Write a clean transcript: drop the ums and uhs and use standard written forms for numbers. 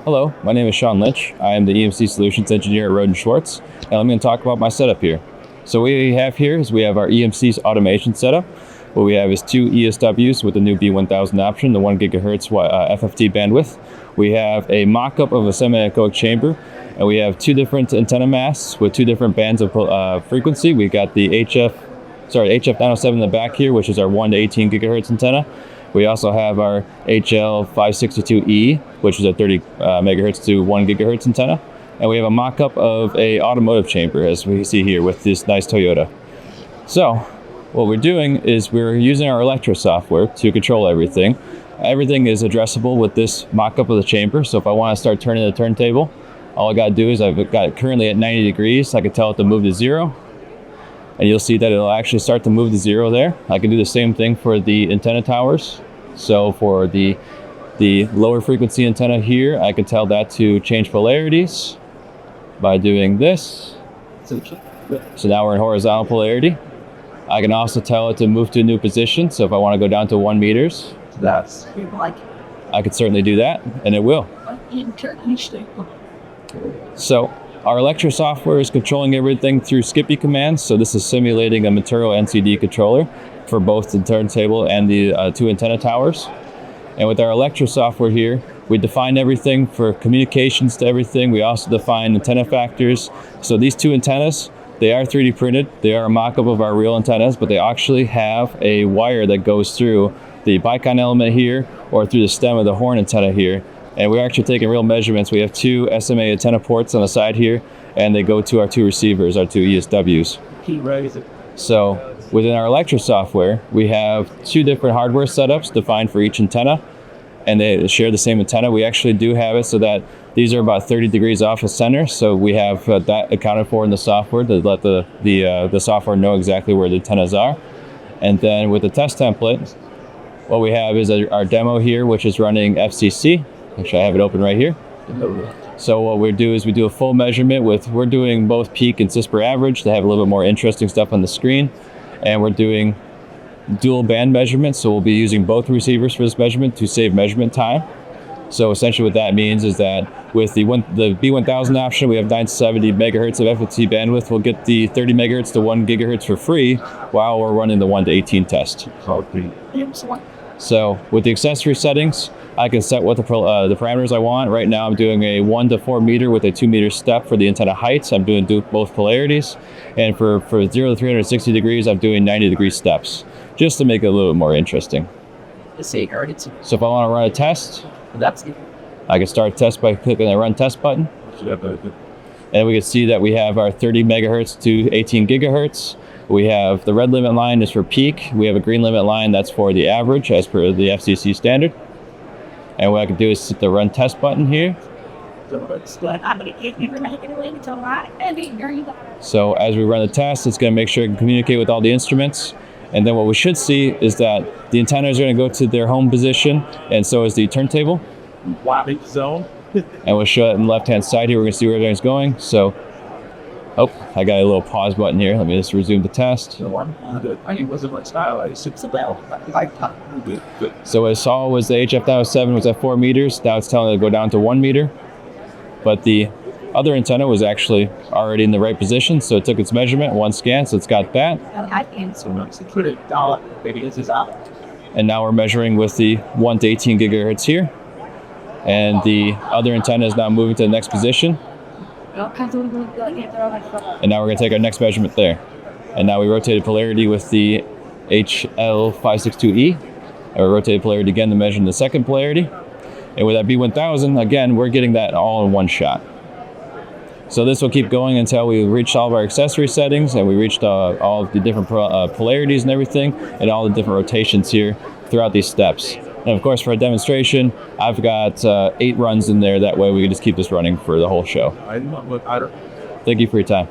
Hello, my name is Sean Lynch. I am the EMC Solutions Engineer at Roden Schwartz, and I'm going to talk about my setup here. So what we have here is we have our EMC's automation setup. What we have is two ESWs with the new B1000 option, the 1 gigahertz FFT bandwidth. We have a mock-up of a semi-anechoic chamber, and we have two different antenna masts with two different bands of frequency. We've got the HF907 in the back here, which is our 1 to 18 gigahertz antenna. We also have our HL562E, which is a 30 megahertz to 1 gigahertz antenna. And we have a mock-up of a automotive chamber, as we see here with this nice Toyota. So what we're doing is we're using our Electro software to control everything. Everything is addressable with this mock-up of the chamber. So if I want to start turning the turntable, all I got to do is I've got it currently at 90 degrees. I can tell it to move to 0. And you'll see that it'll actually start to move to 0 there. I can do the same thing for the antenna towers. So for the lower frequency antenna here, I can tell that to change polarities by doing this. So now we're in horizontal polarity. I can also tell it to move to a new position. So if I want to go down to 1 meters, I could certainly do that, and it will. So our Electro software is controlling everything through Skippy commands. So this is simulating a material NCD controller for both the turntable and the two antenna towers. And with our Electro software here, we define everything for communications to everything. We also define antenna factors. So these two antennas, they are 3D printed. They are a mock-up of our real antennas, but they actually have a wire that goes through the bicon element here or through the stem of the horn antenna here. And we're actually taking real measurements. We have two SMA antenna ports on the side here, and they go to our two receivers, our two ESWs. So within our Electro software, we have two different hardware setups defined for each antenna, and they share the same antenna. We actually do have it so that these are about 30 degrees off the center. So we have that accounted for in the software to let the software know exactly where the antennas are. And then with the test template, what we have is our demo here, which is running FCC. Actually, I have it open right here. So what we do is we do a full measurement we're doing both peak and cis per average to have a little bit more interesting stuff on the screen. And we're doing dual band measurements. So we'll be using both receivers for this measurement to save measurement time. So essentially what that means is that with the B1000 option, we have 970 megahertz of FFT bandwidth. We'll get the 30 megahertz to 1 gigahertz for free while we're running the 1 to 18 test. So with the accessory settings, I can set what the parameters I want. Right now I'm doing a 1 to 4 meter with a 2 meter step for the antenna heights. I'm doing both polarities. And for 0 to 360 degrees, I'm doing 90 degree steps, just to make it a little bit more interesting. So if I want to run a test, I can start a test by clicking the run test button. And we can see that we have our 30 megahertz to 18 gigahertz. We have the red limit line is for peak. We have a green limit line that's for the average as per the FCC standard. And what I can do is hit the run test button here. So as we run the test, it's going to make sure it can communicate with all the instruments. And then what we should see is that the antennas are going to go to their home position, and so is the turntable. And we'll show it on the left-hand side here. We're going to see where everything's going. So, I got a little pause button here. Let me just resume the test. So what I saw was the HF907 was at 4 meters. Now it's telling it to go down to 1 meter. But the other antenna was actually already in the right position, so it took its measurement, one scan, so it's got that. And now we're measuring with the 1 to 18 gigahertz here. And the other antenna is now moving to the next position. And now we're going to take our next measurement there. And now we rotated polarity with the HL562E. And we rotated polarity again to measure the second polarity. And with that B1000, again, we're getting that all in one shot. So this will keep going until we reach all of our accessory settings and we reached all of the different polarities and everything and all the different rotations here throughout these steps. And of course, for a demonstration, I've got 8 runs in there. That way we can just keep this running for the whole show. Thank you for your time.